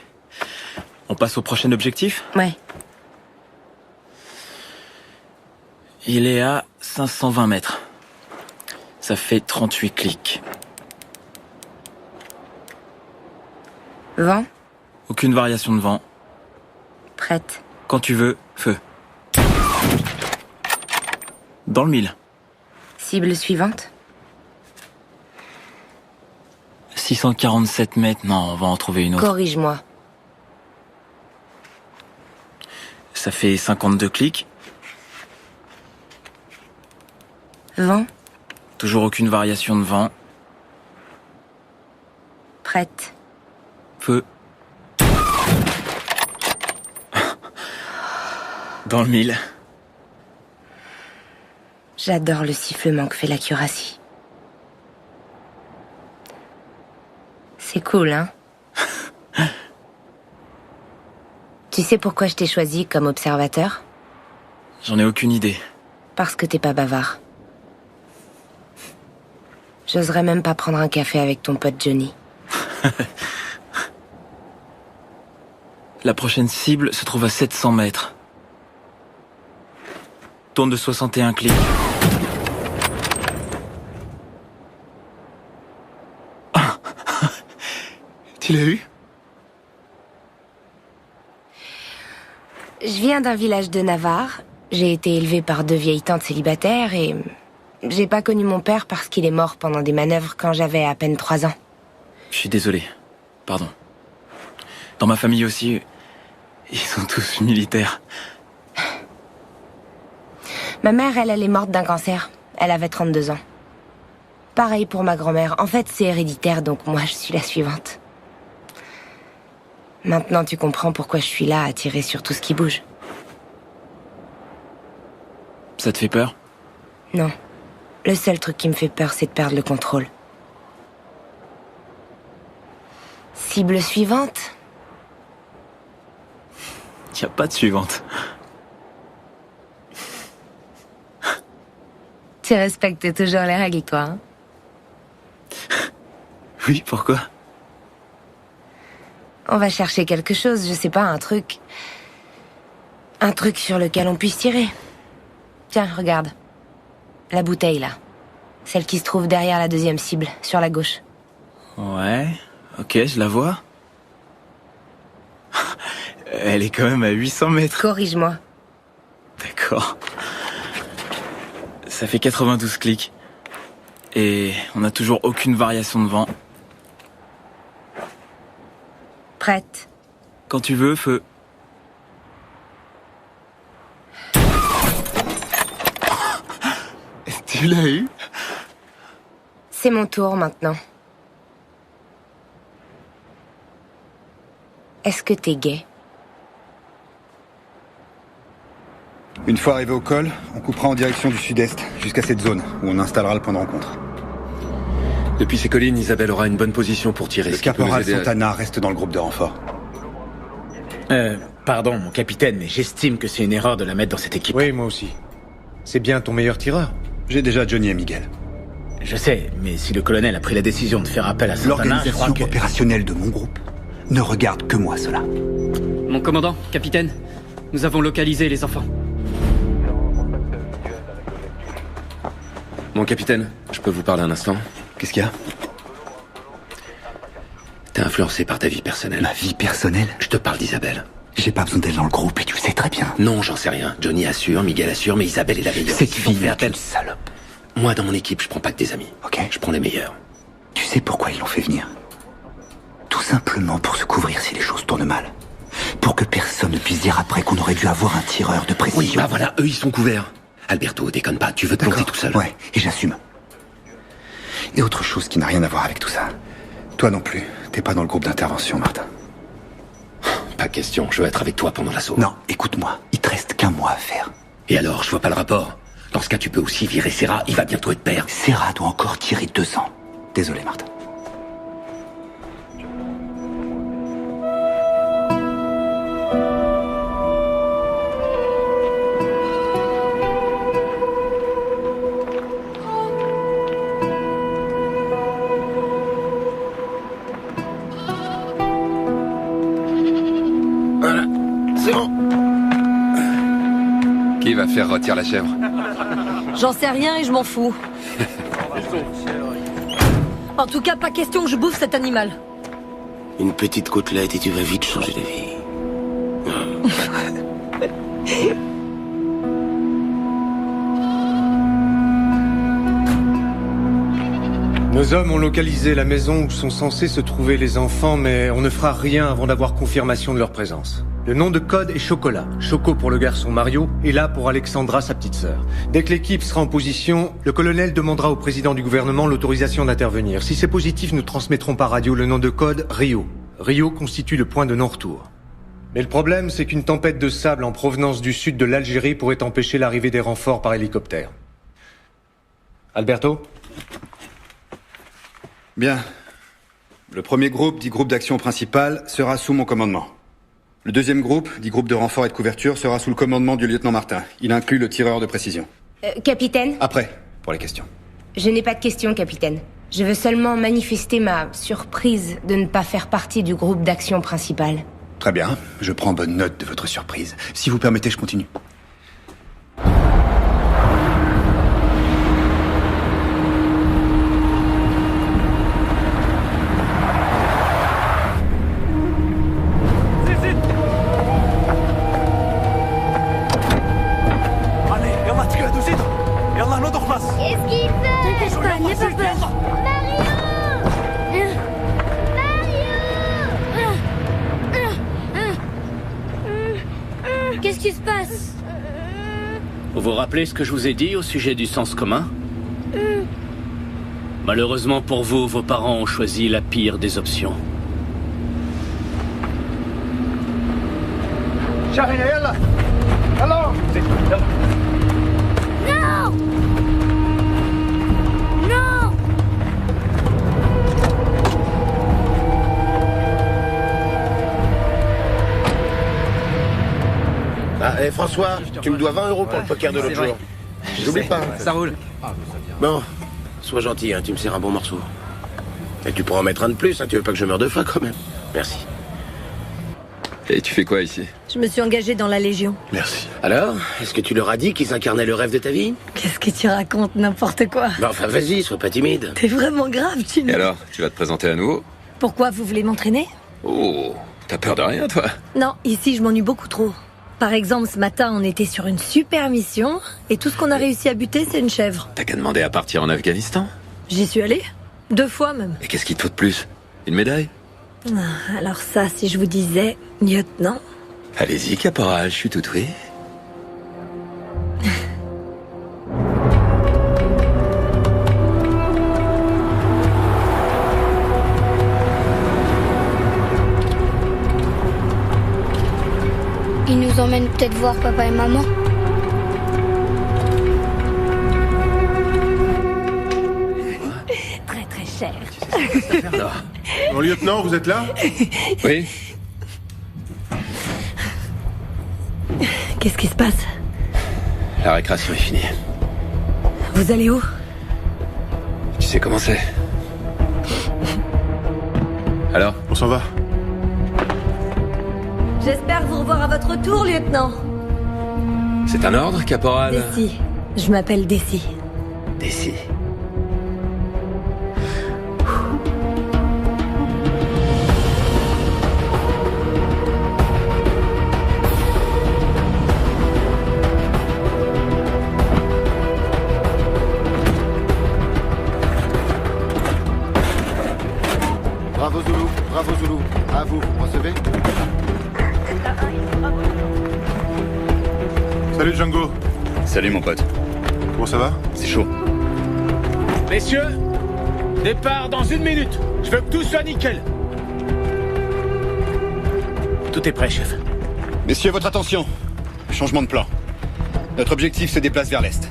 On passe au prochain objectif? Ouais. Il est à 520 mètres. Ça fait 38 clics. Vent? Aucune variation de vent. Prête. Quand tu veux, feu. Dans le mille. Cible suivante? 647 mètres, non, on va en trouver une autre. Corrige-moi. Ça fait 52 clics. Vent? Toujours aucune variation de vent. Prête. Feu. Dans le mille. J'adore le sifflement que fait la cuirassie. C'est cool, hein? Tu sais pourquoi je t'ai choisi comme observateur? J'en ai aucune idée. Parce que t'es pas bavard. J'oserais même pas prendre un café avec ton pote Johnny. La prochaine cible se trouve à 700 mètres. Tourne de 61 clics. Tu l'as eu? Je viens d'un village de Navarre. J'ai été élevée par 2 vieilles tantes célibataires et j'ai pas connu mon père parce qu'il est mort pendant des manœuvres quand j'avais à peine 3 ans. Je suis désolé. Pardon. Dans ma famille aussi, ils sont tous militaires. Ma mère, elle est morte d'un cancer. Elle avait 32 ans. Pareil pour ma grand-mère. En fait, c'est héréditaire, donc moi, je suis la suivante. Maintenant, tu comprends pourquoi je suis là à tirer sur tout ce qui bouge. Ça te fait peur? Non. Le seul truc qui me fait peur, c'est de perdre le contrôle. Cible suivante? Y a pas de suivante. Tu respectes toujours les règles, toi, hein? Oui, pourquoi? On va chercher quelque chose, je sais pas, un truc. Un truc sur lequel on puisse tirer. Tiens, regarde. La bouteille, là. Celle qui se trouve derrière la deuxième cible, sur la gauche. Ouais, ok, je la vois. Elle est quand même à 800 mètres. Corrige-moi. D'accord. Ça fait 92 clics. Et on n'a toujours aucune variation de vent. Prête. Quand tu veux, feu. Tu l'as eu? C'est mon tour maintenant. Est-ce que t'es gay? Une fois arrivé au col, on coupera en direction du sud-est, jusqu'à cette zone, où on installera le point de rencontre. Depuis ces collines, Isabelle aura une bonne position pour tirer. Le caporal Santana reste dans le groupe de renfort. Pardon, mon capitaine, mais j'estime que c'est une erreur de la mettre dans cette équipe. Oui, moi aussi. C'est bien ton meilleur tireur. J'ai déjà Johnny et Miguel. Je sais, mais si le colonel a pris la décision de faire appel à Santana, je crois L'organisation que... opérationnelle de mon groupe ne regarde que moi, cela. Mon commandant, capitaine, nous avons localisé les enfants. Mon capitaine, je peux vous parler un instant? Qu'est-ce qu'il y a? T'es influencé par ta vie personnelle. Ma vie personnelle? Je te parle d'Isabelle. J'ai pas besoin d'elle dans le groupe et tu le sais très bien. Non, j'en sais rien. Johnny assure, Miguel assure, mais Isabelle est la meilleure. Cette fille fait appel. est une salope. Moi, dans mon équipe, je prends pas que des amis. Ok. Je prends les meilleurs. Tu sais pourquoi ils l'ont fait venir? Tout simplement pour se couvrir si les choses tournent mal. Pour que personne ne puisse dire après qu'on aurait dû avoir un tireur de précision. Oui, bah voilà, eux, ils sont couverts. Alberto, déconne pas, tu veux te planter tout seul. Ouais, et j'assume. Et autre chose qui n'a rien à voir avec tout ça. Toi non plus, t'es pas dans le groupe d'intervention, Martin. Pas question, je veux être avec toi pendant l'assaut. Non, écoute-moi, il te reste qu'un mois à faire. Et alors, je vois pas le rapport. Dans ce cas, tu peux aussi virer Serra, il va bientôt être père. Serra doit encore tirer 2 ans. Désolé, Martin. Voilà, c'est bon. Qui va faire rôtir la chèvre? J'en sais rien et je m'en fous. En tout cas, pas question que je bouffe cet animal. Une petite côtelette et tu vas vite changer d'avis. Nos hommes ont localisé la maison où sont censés se trouver les enfants, mais on ne fera rien avant d'avoir confirmation de leur présence. Le nom de code est Chocolat. Choco pour le garçon Mario, et là pour Alexandra, sa petite sœur. Dès que l'équipe sera en position, le colonel demandera au président du gouvernement l'autorisation d'intervenir. Si c'est positif, nous transmettrons par radio le nom de code Rio. Rio constitue le point de non-retour. Mais le problème, c'est qu'une tempête de sable en provenance du sud de l'Algérie pourrait empêcher l'arrivée des renforts par hélicoptère. Alberto? Bien. Le premier groupe, dit groupe d'action principal, sera sous mon commandement. Le deuxième groupe, dit groupe de renfort et de couverture, sera sous le commandement du lieutenant Martin. Il inclut le tireur de précision. Capitaine? Après, pour les questions. Je n'ai pas de questions, capitaine. Je veux seulement manifester ma surprise de ne pas faire partie du groupe d'action principal. Très bien, je prends bonne note de votre surprise. Si vous permettez, je continue. Qu'est-ce qui se passe? Vous vous rappelez ce que je vous ai dit au sujet du sens commun? Malheureusement pour vous, vos parents ont choisi la pire des options. Non! Non! Ah, et François, tu me dois 20 € pour le poker de l'autre jour. J'oublie pas. Ça roule. Bon, sois gentil, hein, tu me sers un bon morceau. Et tu pourras en mettre un de plus, hein, tu veux pas que je meure de faim quand même. Merci. Et tu fais quoi ici? Je me suis engagée dans la Légion. Merci. Alors, est-ce que tu leur as dit qu'ils incarnaient le rêve de ta vie? Qu'est-ce que tu racontes? N'importe quoi. Bah enfin, vas-y, sois pas timide. T'es vraiment grave, tu Et alors, tu vas te présenter à nouveau? Pourquoi vous voulez m'entraîner? Oh, t'as peur de rien, toi? Non, ici je m'ennuie beaucoup trop. Par exemple, ce matin, on était sur une super mission, et tout ce qu'on a réussi à buter, c'est une chèvre. T'as qu'à demander à partir en Afghanistan? J'y suis allée. 2 fois même. Et qu'est-ce qu'il te faut de plus? Une médaille? Ah, alors ça, si je vous disais, lieutenant. Allez-y, caporal, je suis tout oui. Il nous emmène peut-être voir papa et maman. Très très cher. Mon lieutenant, vous êtes là? Oui. Qu'est-ce qui se passe? La récréation est finie. Vous allez où? Tu sais comment c'est. Alors? On s'en va. J'espère vous revoir à votre tour, lieutenant. C'est un ordre, caporal? Desi. Je m'appelle Desi. d'ici. Bravo Zulu. À vous recevez? Salut Django. Salut mon pote. Comment ça va? C'est chaud. Messieurs, départ dans 1 minute. Je veux que tout soit nickel. Tout est prêt, chef. Messieurs, votre attention. Changement de plan. Notre objectif se déplace vers l'est.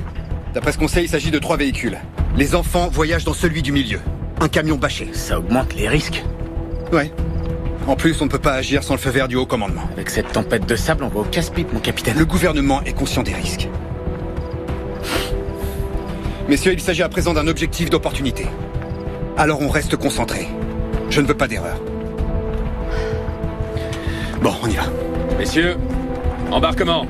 D'après ce qu'on sait, il s'agit de 3 véhicules. Les enfants voyagent dans celui du milieu. Un camion bâché. Ça augmente les risques. Ouais. En plus, on ne peut pas agir sans le feu vert du haut commandement. Avec cette tempête de sable, on va au casse-pipe, mon capitaine. Le gouvernement est conscient des risques. Messieurs, il s'agit à présent d'un objectif d'opportunité. Alors on reste concentré. Je ne veux pas d'erreur. Bon, on y va. Messieurs, embarquement.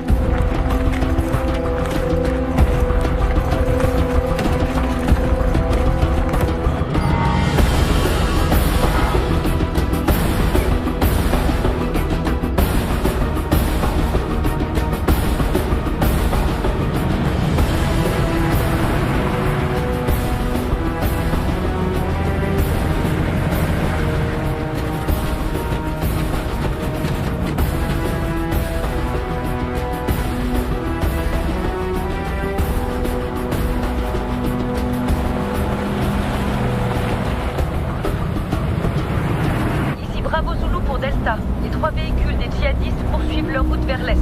Bravo Zulu pour Delta. Les 3 véhicules des djihadistes poursuivent leur route vers l'est.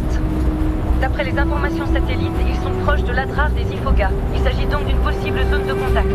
D'après les informations satellites, ils sont proches de l'Adrar des Ifoga. Il s'agit donc d'une possible zone de contact.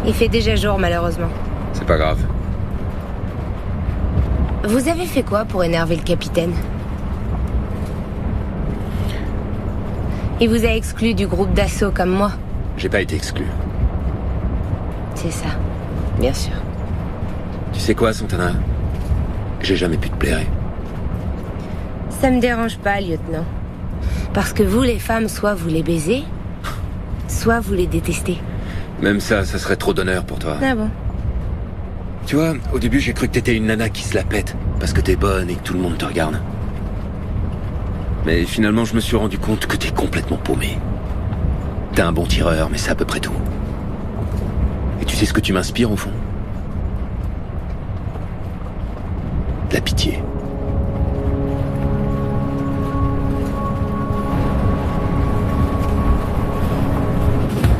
Il fait déjà jour, malheureusement. C'est pas grave. Vous avez fait quoi pour énerver le capitaine? Il vous a exclu du groupe d'assaut comme moi. J'ai pas été exclu. C'est ça, bien sûr. Tu sais quoi, Santana? J'ai jamais pu te plaire. Ça me dérange pas, lieutenant. Parce que vous, les femmes, soit vous les baisez, soit vous les détestez. Même ça serait trop d'honneur pour toi. Ah bon? Tu vois, au début, j'ai cru que t'étais une nana qui se la pète, parce que t'es bonne et que tout le monde te regarde. Mais finalement, je me suis rendu compte que t'es complètement paumé. T'es un bon tireur, mais c'est à peu près tout. Et tu sais ce que tu m'inspires, au fond? De la pitié.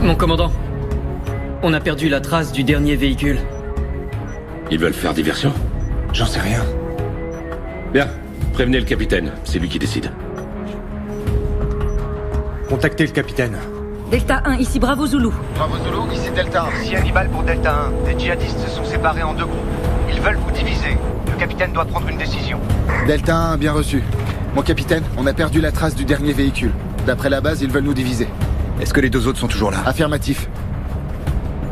Mon commandant, on a perdu la trace du dernier véhicule. Ils veulent faire diversion? J'en sais rien. Bien, prévenez le capitaine, c'est lui qui décide. Contactez le capitaine. Delta 1, ici Bravo Zulu. Bravo Zulu, ici Delta 1. Ici Hannibal pour Delta 1. Des djihadistes se sont séparés en 2 groupes. Ils veulent vous diviser. Le capitaine doit prendre une décision. Delta 1, bien reçu. Mon capitaine, on a perdu la trace du dernier véhicule. D'après la base, ils veulent nous diviser. Est-ce que les 2 autres sont toujours là? Affirmatif.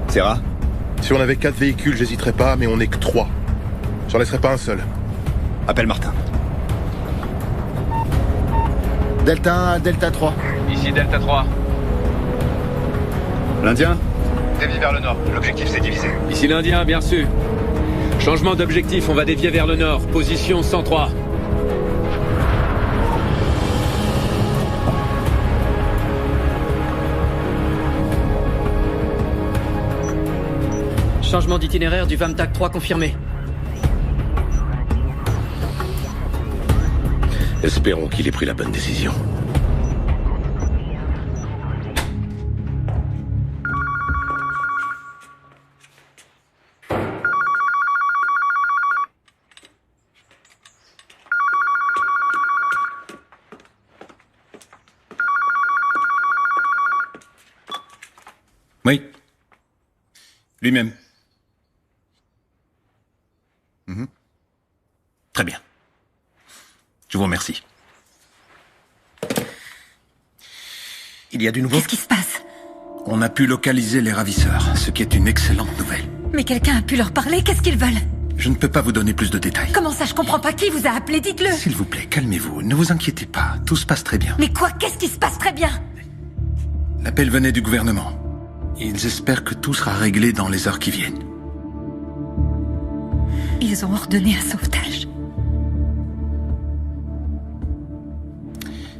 Serra? Si on avait 4 véhicules, j'hésiterais pas, mais on n'est que 3. J'en laisserai pas un seul. Appelle Martin. Delta 1 à Delta 3. Ici Delta 3. L'Indien? Dévie vers le nord. L'objectif c'est divisé. Ici l'Indien, bien reçu. Changement d'objectif, on va dévier vers le nord. Position 103. Changement d'itinéraire du VAMTAC 3 confirmé. Espérons qu'il ait pris la bonne décision. Oui. Lui-même. Très bien. Je vous remercie. Il y a du nouveau? Qu'est-ce qui se passe? On a pu localiser les ravisseurs, ce qui est une excellente nouvelle. Mais quelqu'un a pu leur parler? Qu'est-ce qu'ils veulent? Je ne peux pas vous donner plus de détails. Comment ça, je comprends pas. Qui vous a appelé? Dites-le. S'il vous plaît, calmez-vous. Ne vous inquiétez pas. Tout se passe très bien. Mais quoi? Qu'est-ce qui se passe très bien? L'appel venait du gouvernement. Ils espèrent que tout sera réglé dans les heures qui viennent. Ils ont ordonné un sauvetage.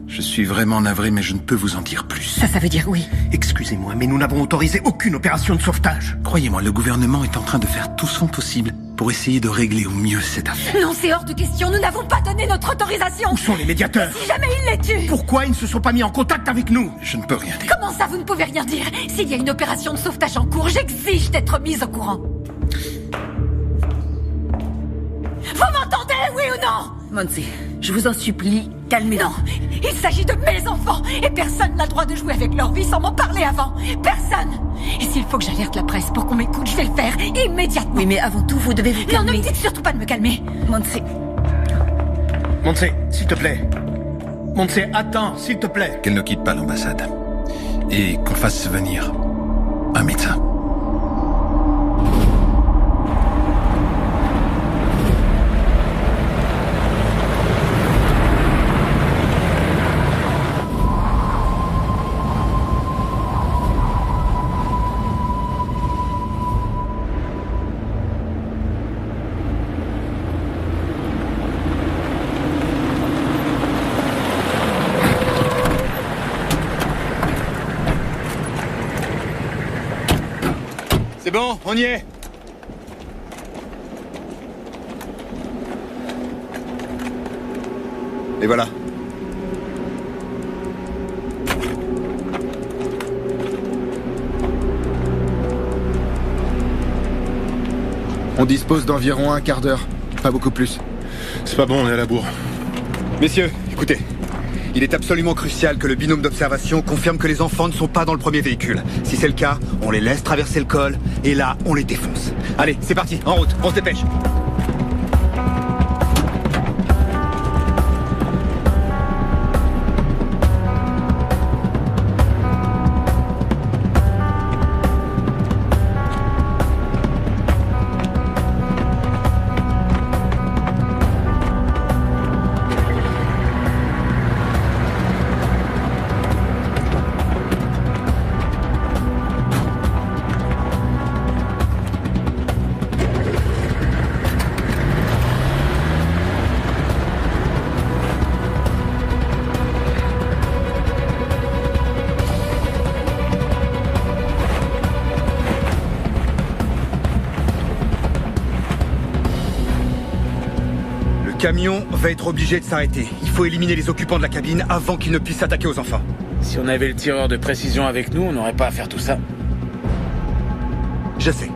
Je suis vraiment navré, mais je ne peux vous en dire plus. Ça veut dire oui. Excusez-moi, mais nous n'avons autorisé aucune opération de sauvetage. Croyez-moi, le gouvernement est en train de faire tout son possible pour essayer de régler au mieux cette affaire. Non, c'est hors de question. Nous n'avons pas donné notre autorisation. Où sont les médiateurs? Si jamais ils les tuent. Pourquoi ils ne se sont pas mis en contact avec nous? Je ne peux rien dire. Comment ça, vous ne pouvez rien dire? S'il y a une opération de sauvetage en cours, j'exige d'être mise au courant. Vous m'entendez, oui ou non? Monty, je vous en supplie, calmez-vous. Non, il s'agit de mes enfants et personne n'a le droit de jouer avec leur vie sans m'en parler avant. Personne. Et s'il faut que j'alerte la presse pour qu'on m'écoute, je vais le faire immédiatement. Oui, mais avant tout, vous devez vous calmer. Non, ne me dites surtout pas de me calmer. Monty. Monty, s'il te plaît. Monty, attends, s'il te plaît. Qu'elle ne quitte pas l'ambassade. Et qu'on fasse venir un médecin. C'est bon, on y est. Et voilà. On dispose d'environ un quart d'heure, pas beaucoup plus. C'est pas bon, on est à la bourre. Messieurs, écoutez. Il est absolument crucial que le binôme d'observation confirme que les enfants ne sont pas dans le premier véhicule. Si c'est le cas, on les laisse traverser le col, et là, on les défonce. Allez, c'est parti, en route, on se dépêche. Le camion va être obligé de s'arrêter. Il faut éliminer les occupants de la cabine avant qu'ils ne puissent s'attaquer aux enfants. Si on avait le tireur de précision avec nous, on n'aurait pas à faire tout ça. Je sais.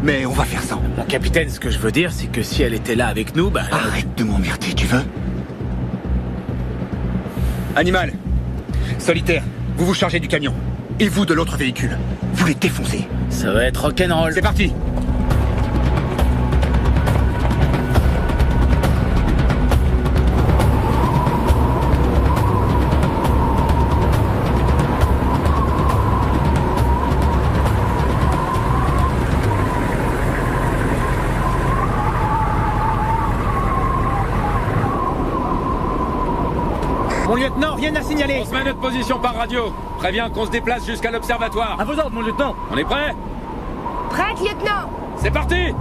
Mais on va faire ça. Mon capitaine, ce que je veux dire, c'est que si elle était là avec nous, bah... Arrête de m'emmerder, tu veux? Animal. Solitaire, vous vous chargez du camion. Et vous de l'autre véhicule. Vous les défoncez. Ça va être rock'n'roll. C'est parti. Mon lieutenant, rien à signaler. On se met à notre position par radio. Préviens qu'on se déplace jusqu'à l'observatoire. À vos ordres, mon lieutenant. On est prêt? Prête, lieutenant. C'est parti!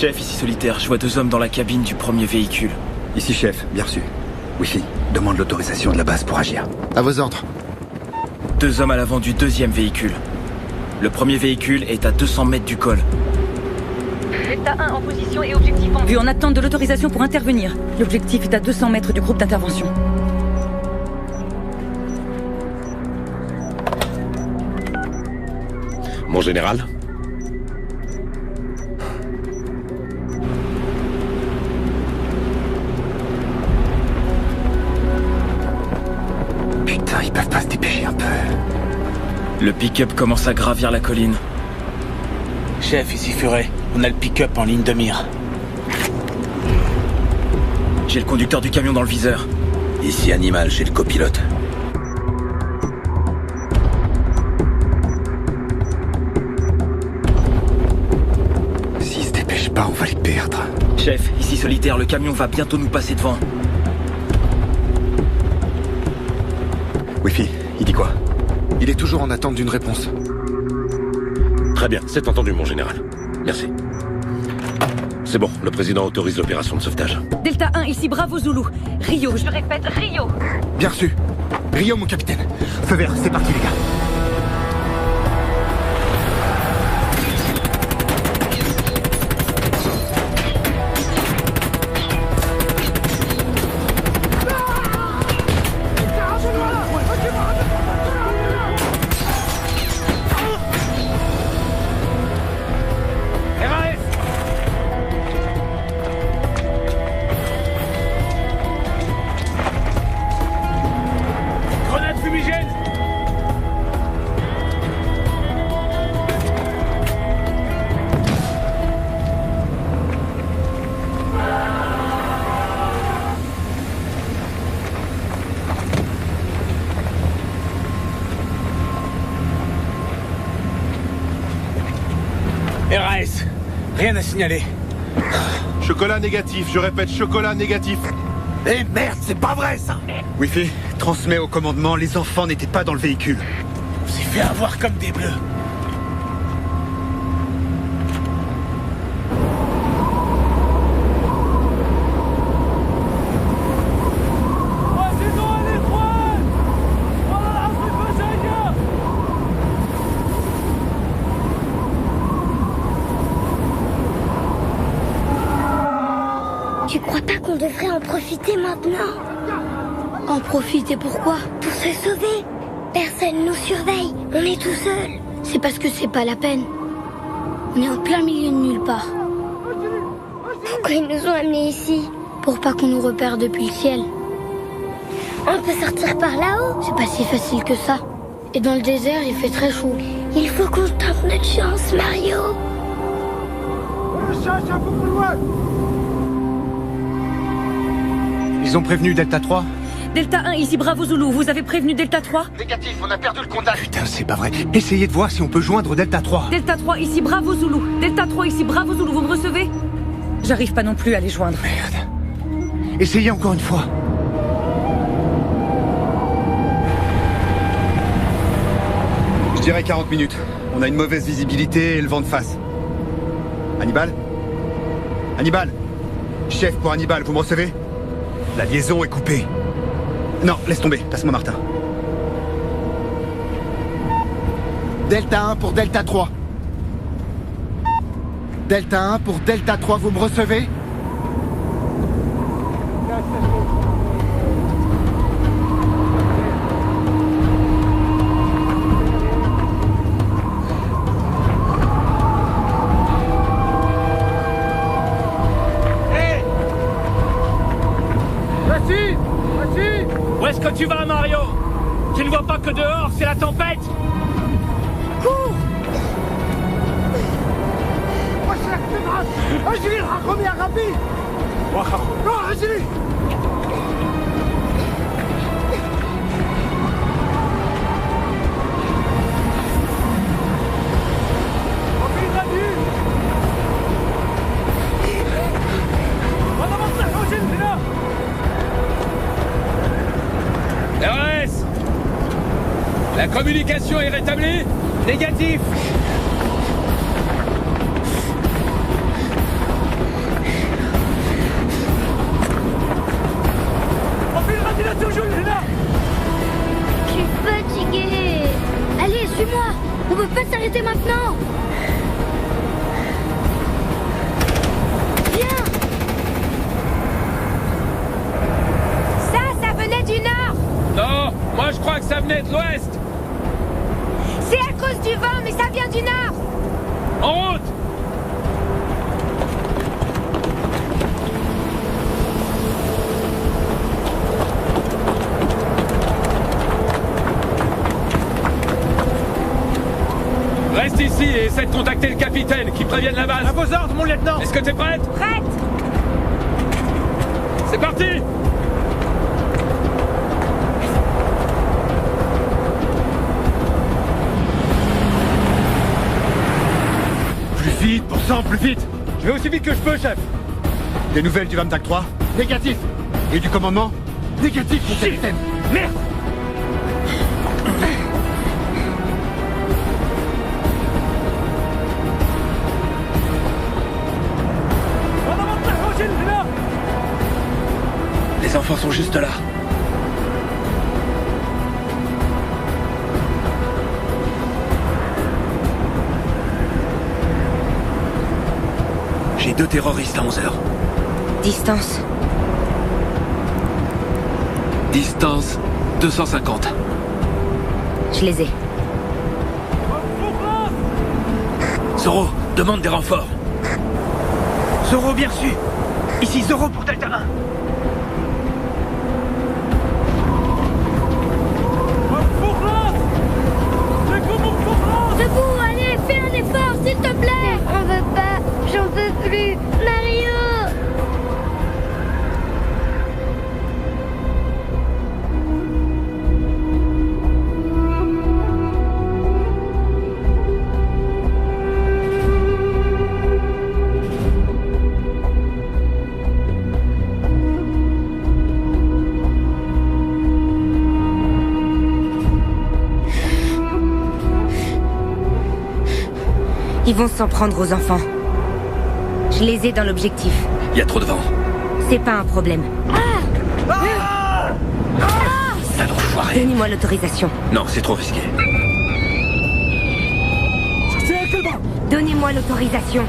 Chef, ici Solitaire, je vois 2 hommes dans la cabine du premier véhicule. Ici chef, bien reçu. Wi-Fi, demande l'autorisation de la base pour agir. À vos ordres. 2 hommes à l'avant du 2e véhicule. Le premier véhicule est à 200 mètres du col. Delta 1 en position et objectif en vue en attente de l'autorisation pour intervenir. L'objectif est à 200 mètres du groupe d'intervention. Mon général? Putain, ils peuvent pas se dépêcher un peu. Le pick-up commence à gravir la colline. Chef, ici Furet. On a le pick-up en ligne de mire. J'ai le conducteur du camion dans le viseur. Ici Animal, j'ai le copilote. S'ils se dépêchent pas, on va les perdre. Chef, ici Solitaire, le camion va bientôt nous passer devant. Wi-Fi, il dit quoi? Il est toujours en attente d'une réponse. Très bien, c'est entendu, mon général. Merci. C'est bon, le président autorise l'opération de sauvetage. Delta 1, ici Bravo Zulu. Rio, je répète, Rio. Bien reçu. Rio, mon capitaine. Feu vert, c'est parti, les gars. RAS, rien à signaler. Chocolat négatif, je répète, chocolat négatif. Eh merde, c'est pas vrai ça! Wi-Fi, transmets au commandement, les enfants n'étaient pas dans le véhicule. On s'est fait avoir comme des bleus. Tu crois pas qu'on devrait en profiter maintenant? En profiter pourquoi? Pour se sauver. Personne nous surveille, on est tout seul. C'est parce que c'est pas la peine. On est en plein milieu de nulle part. Pourquoi ils nous ont amenés ici? Pour pas qu'on nous repère depuis le ciel. On peut sortir par là-haut. C'est pas si facile que ça. Et dans le désert, il fait très chaud. Il faut qu'on tente notre chance, Mario. Ils ont prévenu Delta 3? Delta 1, ici Bravo Zulu. Vous avez prévenu Delta 3? Négatif, on a perdu le contact. Putain, c'est pas vrai. Essayez de voir si on peut joindre Delta 3. Delta 3, ici Bravo Zulu. Delta 3, ici Bravo Zulu. Vous me recevez? J'arrive pas non plus à les joindre. Merde. Essayez encore une fois. Je dirais 40 minutes. On a une mauvaise visibilité et le vent de face. Hannibal? Hannibal? Chef pour Hannibal, vous me recevez? La liaison est coupée. Non, laisse tomber, passe-moi Martin. Delta 1 pour Delta 3. Delta 1 pour Delta 3, vous me recevez? Où est-ce que tu vas, Mario? Tu ne vois pas que dehors, c'est la tempête? Cours! اجري الحقهم يا غبي! روح اجري! وفي غدير! هذا ما تصلحوش هنا! RS! La communication est rétablie? Négatif! Suis-moi. On peut pas s'arrêter maintenant. Viens. Ça venait du nord. Non, moi je crois que ça venait de l'ouest. C'est à cause du vent, mais ça vient du nord. En route. Reste ici et essaie de contacter le capitaine, qui prévienne la base. À vos ordres, mon lieutenant. Est-ce que t'es prête? Prête. C'est parti. Plus vite, pour sang, plus vite. Je vais aussi vite que je peux, chef. Des nouvelles du Vamtak 3? Négatif. Et du commandement? Négatif, mon capitaine. Merde. Les enfants sont juste là. J'ai 2 terroristes à 11h. Distance. Distance 250. Je les ai. Zoro, demande des renforts. Zoro, bien reçu. Ici Zoro pour Delta 1. Debout, allez, fais un effort, s'il te plaît. On veut pas, j'en peux plus. Mario. Ils vont s'en prendre aux enfants. Je les ai dans l'objectif. Il y a trop de vent. C'est pas un problème. Sale enfoiré. Donnez-moi l'autorisation. Non, c'est trop risqué. Donnez-moi l'autorisation.